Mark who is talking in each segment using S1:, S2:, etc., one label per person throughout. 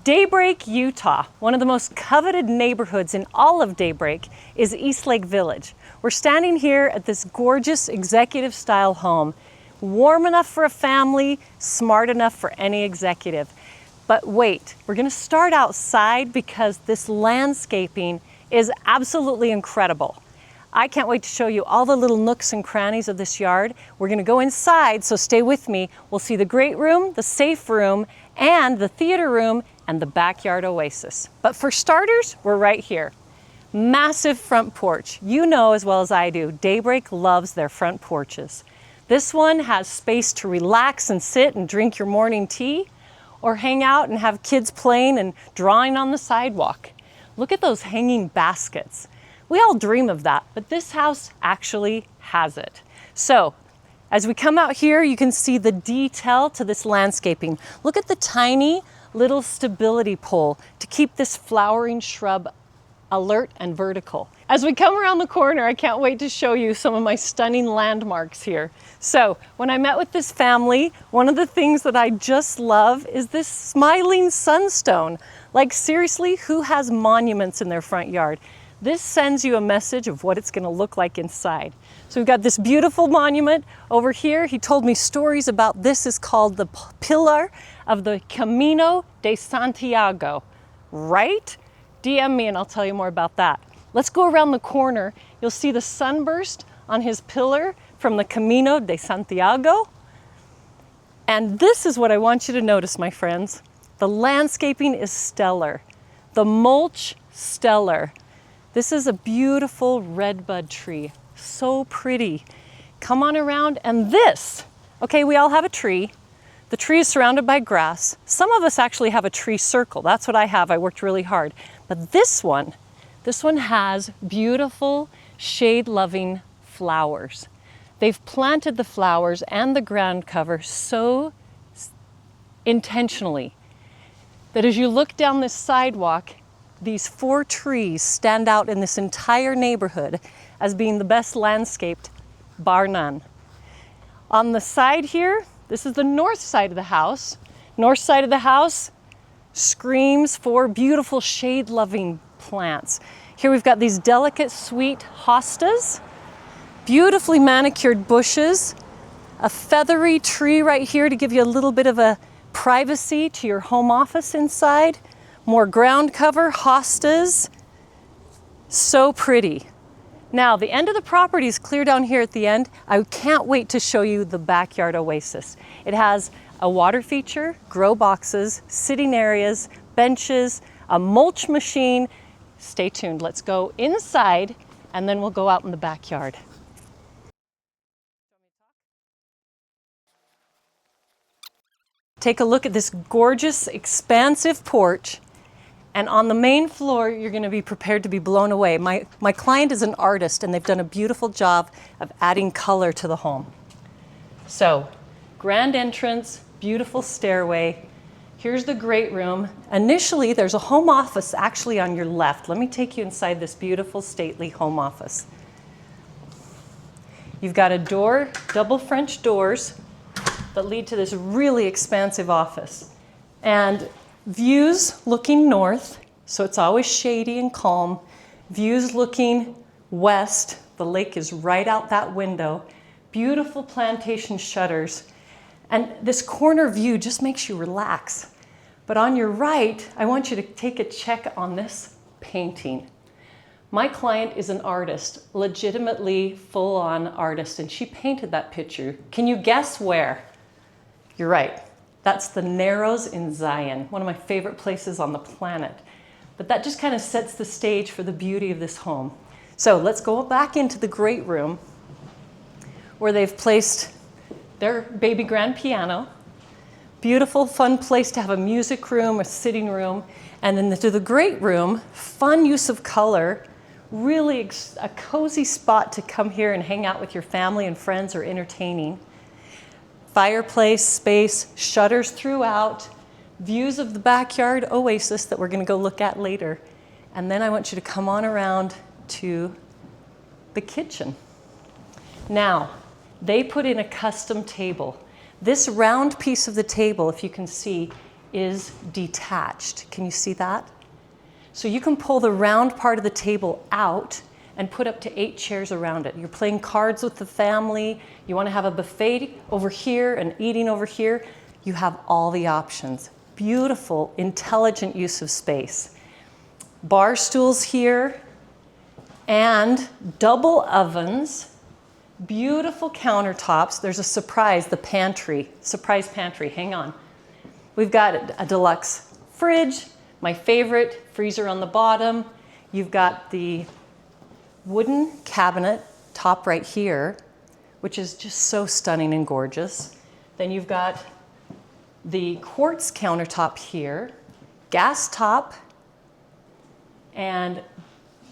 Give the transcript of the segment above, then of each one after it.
S1: Daybreak, Utah, one of the most coveted neighborhoods in all of Daybreak, is Eastlake Village. We're standing here at this gorgeous executive style home, warm enough for a family, smart enough for any executive. But wait, we're gonna start outside because this landscaping is absolutely incredible. I can't wait to show you all the little nooks and crannies of this yard. We're gonna go inside, so stay with me. We'll see the great room, the safe room, and the theater room, and the backyard oasis. But for starters, we're right here. Massive front porch. You know as well as I do, Daybreak loves their front porches. This one has space to relax and sit and drink your morning tea, or hang out and have kids playing and drawing on the sidewalk. Look at those hanging baskets. We all dream of that, but this house actually has it. So, as we come out here, you can see the detail to this landscaping. Look at the tiny little stability pole to keep this flowering shrub alert and vertical. As we come around the corner, I can't wait to show you some of my stunning landmarks here. So, when I met with this family, one of the things that I just love is this smiling sunstone. Like seriously, who has monuments in their front yard? This sends you a message of what it's gonna look like inside. So we've got this beautiful monument over here. He told me stories about this is called the pillar of the Camino de Santiago, right? DM me and I'll tell you more about that. Let's go around the corner. You'll see the sunburst on his pillar from the Camino de Santiago. And this is what I want you to notice, my friends. The landscaping is stellar. The mulch, stellar. This is a beautiful redbud tree, so pretty. Come on around, and this, okay, we all have a tree. The tree is surrounded by grass. Some of us actually have a tree circle. That's what I have. I worked really hard. But this one has beautiful shade-loving flowers. They've planted the flowers and the ground cover so intentionally that as you look down this sidewalk, these 4 trees stand out in this entire neighborhood as being the best landscaped, bar none. On the side here, this is the north side of the house. North side of the house screams for beautiful shade-loving plants. Here we've got these delicate, sweet hostas, beautifully manicured bushes, a feathery tree right here to give you a little bit of a privacy to your home office inside. More ground cover, hostas, so pretty. Now, the end of the property is clear down here at the end. I can't wait to show you the backyard oasis. It has a water feature, grow boxes, sitting areas, benches, a mulch machine. Stay tuned, let's go inside and then we'll go out in the backyard. Take a look at this gorgeous, expansive porch. And on the main floor, you're gonna be prepared to be blown away. My client is an artist and they've done a beautiful job of adding color to the home. So, grand entrance, beautiful stairway. Here's the great room. Initially, there's a home office actually on your left. Let me take you inside this beautiful, stately home office. You've got a door, double French doors that lead to this really expansive office. And views looking north, so it's always shady and calm. Views looking west, the lake is right out that window. Beautiful plantation shutters. And this corner view just makes you relax. But on your right, I want you to take a check on this painting. My client is an artist, legitimately full-on artist, and she painted that picture. Can you guess where? You're right. That's the Narrows in Zion, one of my favorite places on the planet. But that just kind of sets the stage for the beauty of this home. So let's go back into the great room where they've placed their baby grand piano. Beautiful, fun place to have a music room, a sitting room. And then to the great room, fun use of color, really a cozy spot to come here and hang out with your family and friends or entertaining. Fireplace, space, shutters throughout, views of the backyard oasis that we're gonna go look at later. And then I want you to come on around to the kitchen. Now, they put in a custom table. This round piece of the table, if you can see, is detached. Can you see that? So you can pull the round part of the table out and put up to 8 chairs around it. You're playing cards with the family, you want to have a buffet over here and eating over here, you have all the options. Beautiful, intelligent use of space. Bar stools here and double ovens, beautiful countertops. There's a surprise, the pantry, surprise pantry, hang on. We've got a deluxe fridge, my favorite, freezer on the bottom. You've got the wooden cabinet top right here, which is just so stunning and gorgeous. Then you've got the quartz countertop here, gas top, and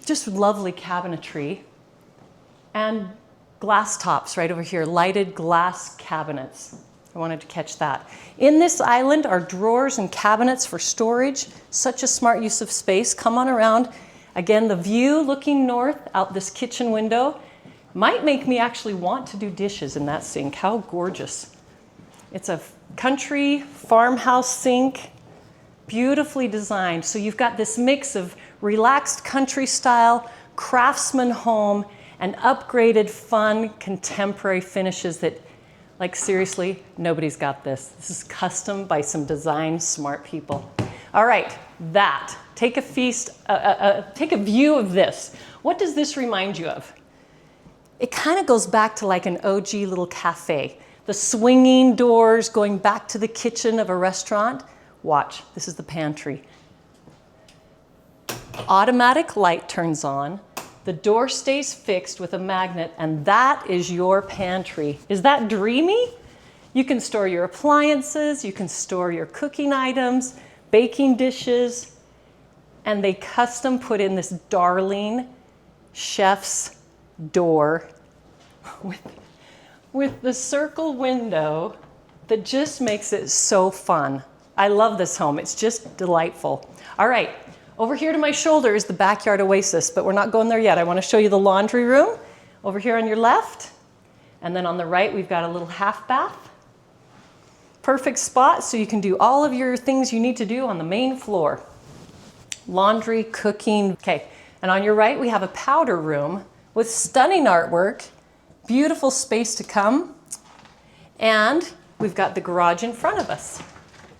S1: just lovely cabinetry, and glass tops right over here, lighted glass cabinets. I wanted to catch that. In this island are drawers and cabinets for storage. Such a smart use of space. Come on around. Again, the view looking north out this kitchen window might make me actually want to do dishes in that sink. How gorgeous. It's a country farmhouse sink, beautifully designed. So you've got this mix of relaxed country style, craftsman home, and upgraded fun contemporary finishes that, like seriously, nobody's got this. This is custom by some design smart people. All right, take a view of this. What does this remind you of? It kind of goes back to like an OG little cafe. The swinging doors going back to the kitchen of a restaurant. Watch, this is the pantry. Automatic light turns on. The door stays fixed with a magnet, and that is your pantry. Is that dreamy? You can store your appliances, you can store your cooking items, baking dishes, and they custom put in this darling chef's door with the circle window that just makes it so fun. I love this home, it's just delightful. All right. Over here to my shoulder is the backyard oasis, but we're not going there yet. I want to show you the laundry room over here on your left. And then on the right, we've got a little half bath. Perfect spot so you can do all of your things you need to do on the main floor. Laundry, cooking. Okay, and on your right, we have a powder room with stunning artwork, beautiful space to come. And we've got the garage in front of us.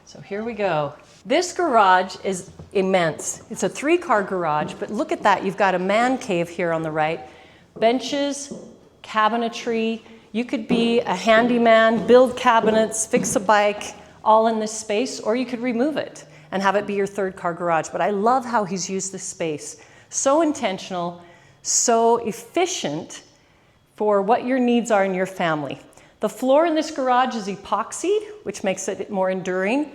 S1: So here we go. This garage is immense. It's a 3-car garage, but look at that. You've got a man cave here on the right. Benches, cabinetry. You could be a handyman, build cabinets, fix a bike, all in this space, or you could remove it and have it be your 3rd-car garage. But I love how he's used this space. So intentional, so efficient for what your needs are in your family. The floor in this garage is epoxied, which makes it more enduring.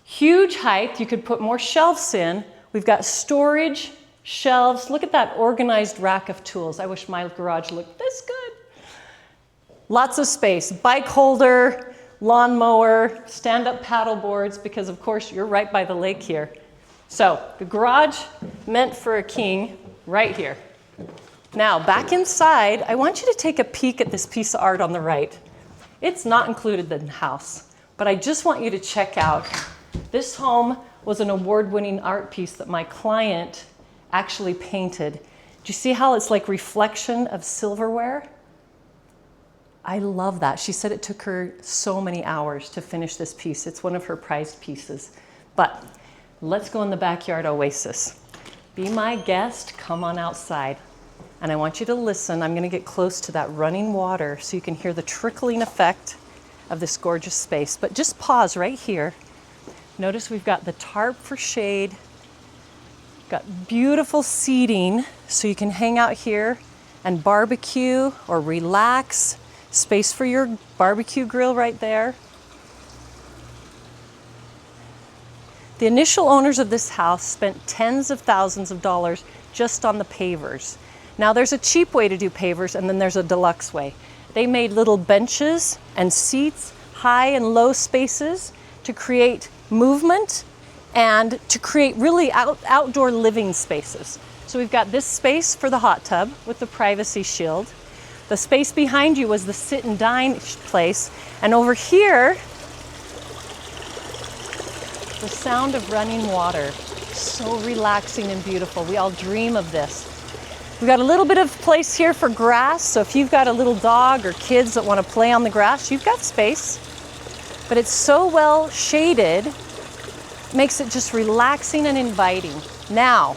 S1: Huge height, you could put more shelves in. We've got storage, shelves. Look at that organized rack of tools. I wish my garage looked this good. Lots of space, bike holder, lawnmower, stand-up paddle boards, because of course you're right by the lake here. So the garage meant for a king right here. Now back inside, I want you to take a peek at this piece of art on the right. It's not included in the house, but I just want you to check out. This home was an award-winning art piece that my client actually painted. Do you see how it's like reflection of silverware? I love that. She said it took her so many hours to finish this piece. It's one of her prized pieces. But let's go in the backyard oasis. Be my guest, come on outside. And I want you to listen. I'm gonna get close to that running water so you can hear the trickling effect of this gorgeous space. But just pause right here. Notice we've got the tarp for shade, got beautiful seating so you can hang out here and barbecue or relax. Space for your barbecue grill right there. The initial owners of this house spent tens of thousands of dollars just on the pavers. Now there's a cheap way to do pavers and then there's a deluxe way. They made little benches and seats, high and low spaces to create movement and to create really outdoor living spaces. So we've got this space for the hot tub with the privacy shield. The space behind you was the sit and dine place. And over here, the sound of running water. So relaxing and beautiful. We all dream of this. We've got a little bit of place here for grass, so if you've got a little dog or kids that want to play on the grass, you've got space. But it's so well shaded, makes it just relaxing and inviting. Now,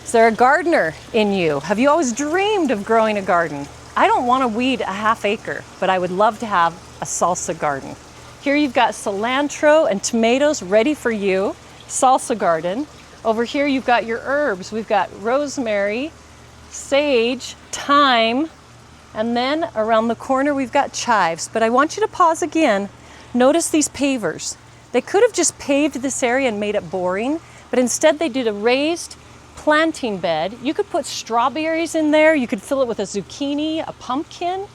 S1: is there a gardener in you? Have you always dreamed of growing a garden? I don't want to weed a ½ acre, but I would love to have a salsa garden. Here you've got cilantro and tomatoes ready for you, salsa garden. Over here you've got your herbs. We've got rosemary, sage, thyme, and then around the corner we've got chives. But I want you to pause again. Notice these pavers. They could have just paved this area and made it boring, but instead they did a raised planting bed. You could put strawberries in there. You could fill it with a zucchini, a pumpkin,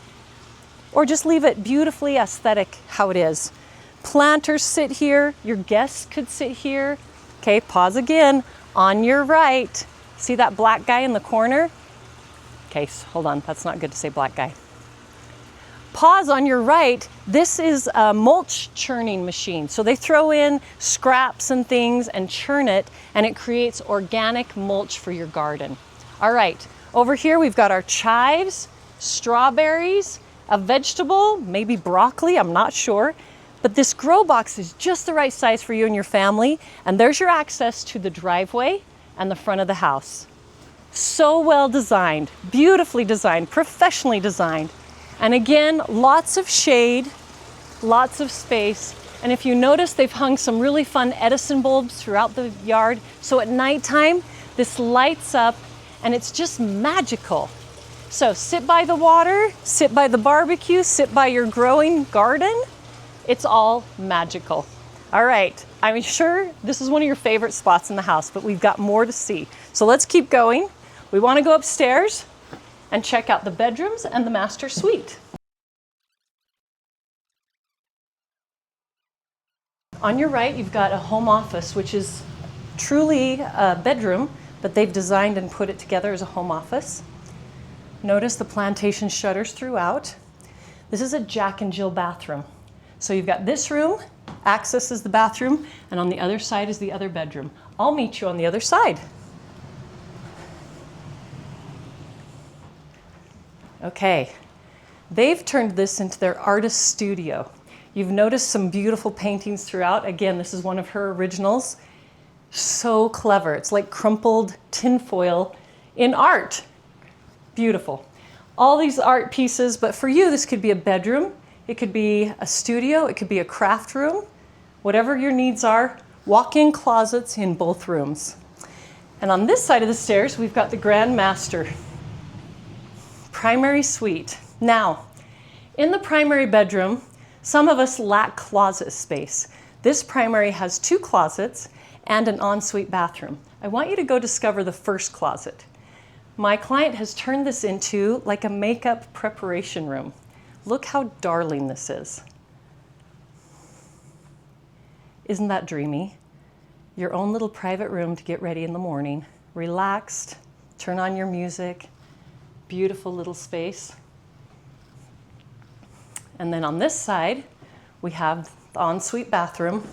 S1: or just leave it beautifully aesthetic how it is. Planters sit here. Your guests could sit here. Okay, pause again. On your right, see that black guy in the corner? Okay, hold on, that's not good to say black guy. Pause on your right. This is a mulch churning machine. So they throw in scraps and things and churn it, and it creates organic mulch for your garden. All right, over here we've got our chives, strawberries, a vegetable, maybe broccoli, I'm not sure. But this grow box is just the right size for you and your family. And there's your access to the driveway and the front of the house. So well designed, beautifully designed, professionally designed. And again, lots of shade, lots of space. And if you notice, they've hung some really fun Edison bulbs throughout the yard. So at nighttime, this lights up and it's just magical. So sit by the water, sit by the barbecue, sit by your growing garden. It's all magical. All right, I'm sure this is one of your favorite spots in the house, but we've got more to see. So let's keep going. We want to go upstairs and check out the bedrooms and the master suite. On your right, you've got a home office, which is truly a bedroom, but they've designed and put it together as a home office. Notice the plantation shutters throughout. This is a Jack and Jill bathroom. So you've got this room, access is the bathroom, and on the other side is the other bedroom. I'll meet you on the other side. Okay, they've turned this into their artist studio. You've noticed some beautiful paintings throughout. Again, this is one of her originals. So clever. It's like crumpled tinfoil in art. Beautiful. All these art pieces, but for you, this could be a bedroom. It could be a studio, it could be a craft room, whatever your needs are, walk-in closets in both rooms. And on this side of the stairs, we've got the grand master primary suite. Now, in the primary bedroom, some of us lack closet space. This primary has 2 closets and an ensuite bathroom. I want you to go discover the first closet. My client has turned this into like a makeup preparation room. Look how darling this is. Isn't that dreamy? Your own little private room to get ready in the morning. Relaxed, turn on your music, beautiful little space. And then on this side, we have the ensuite bathroom,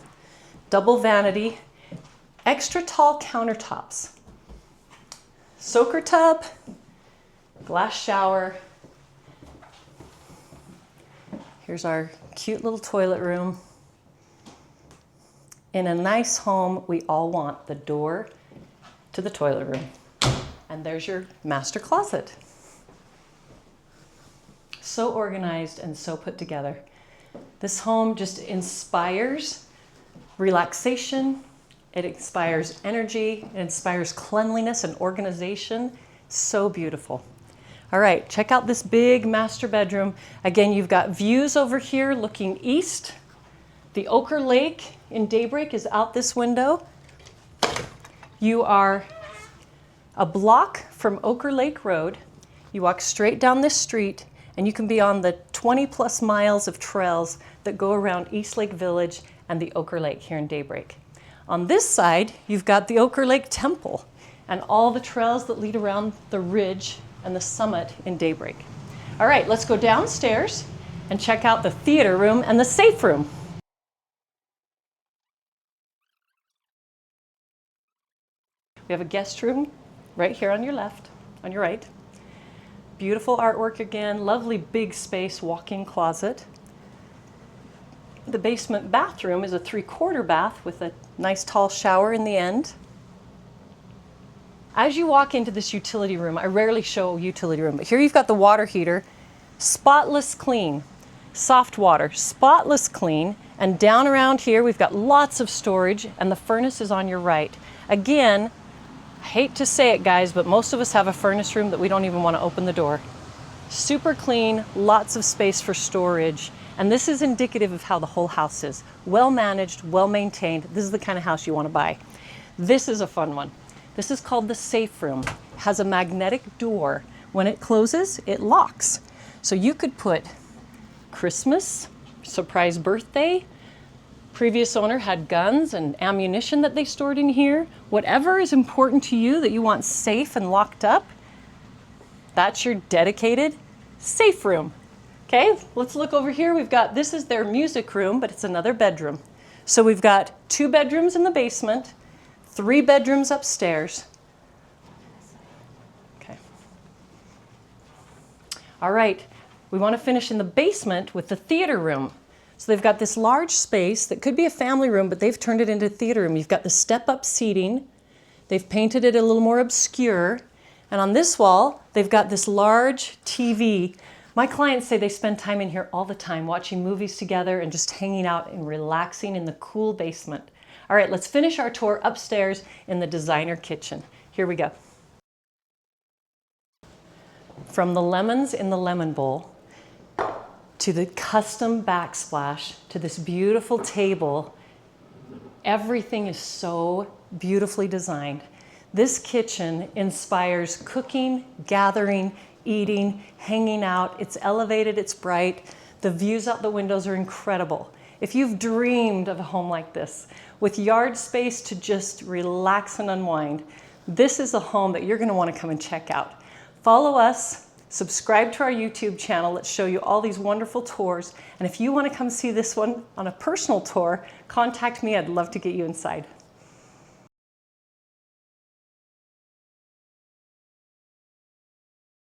S1: double vanity, extra tall countertops, soaker tub, glass shower. Here's our cute little toilet room. In a nice home, we all want the door to the toilet room. And there's your master closet. So organized and so put together. This home just inspires relaxation. It inspires energy. It inspires cleanliness and organization. So beautiful. All right, check out this big master bedroom. Again, you've got views over here looking east. The Ochre Lake in Daybreak is out this window. You are a block from Ochre Lake Road. You walk straight down this street and you can be on the 20+ miles of trails that go around East Lake Village and the Ochre Lake here in Daybreak. On this side, you've got the Ochre Lake Temple and all the trails that lead around the ridge and the summit in Daybreak. All right, let's go downstairs and check out the theater room and the safe room. We have a guest room right here on your left, on your right. Beautiful artwork again, lovely big space walk-in closet. The basement bathroom is a 3/4 bath with a nice tall shower in the end. As you walk into this utility room, I rarely show a utility room, but here you've got the water heater, spotless clean, soft water, spotless clean, and down around here we've got lots of storage, and the furnace is on your right. Again, I hate to say it, guys, but most of us have a furnace room that we don't even want to open the door. Super clean, lots of space for storage, and this is indicative of how the whole house is. Well managed, well maintained. This is the kind of house you want to buy. This is a fun one. This is called the safe room. It has a magnetic door. When it closes, it locks. So you could put Christmas, surprise birthday, previous owner had guns and ammunition that they stored in here. Whatever is important to you that you want safe and locked up, that's your dedicated safe room. Okay, let's look over here. We've got, this is their music room, but it's another bedroom. So we've got 2 bedrooms in the basement, 3 bedrooms upstairs. Okay. All right, we want to finish in the basement with the theater room. So they've got this large space that could be a family room, but they've turned it into a theater room. You've got the step-up seating. They've painted it a little more obscure. And on this wall, they've got this large TV. My clients say they spend time in here all the time, watching movies together and just hanging out and relaxing in the cool basement. All right, let's finish our tour upstairs in the designer kitchen. Here we go. From the lemons in the lemon bowl, to the custom backsplash, to this beautiful table, everything is so beautifully designed. This kitchen inspires cooking, gathering, eating, hanging out. It's elevated, it's bright. The views out the windows are incredible. If you've dreamed of a home like this, with yard space to just relax and unwind, this is a home that you're going to want to come and check out. Follow us. Subscribe to our YouTube channel. Let's show you all these wonderful tours. And if you want to come see this one on a personal tour, contact me. I'd love to get you inside.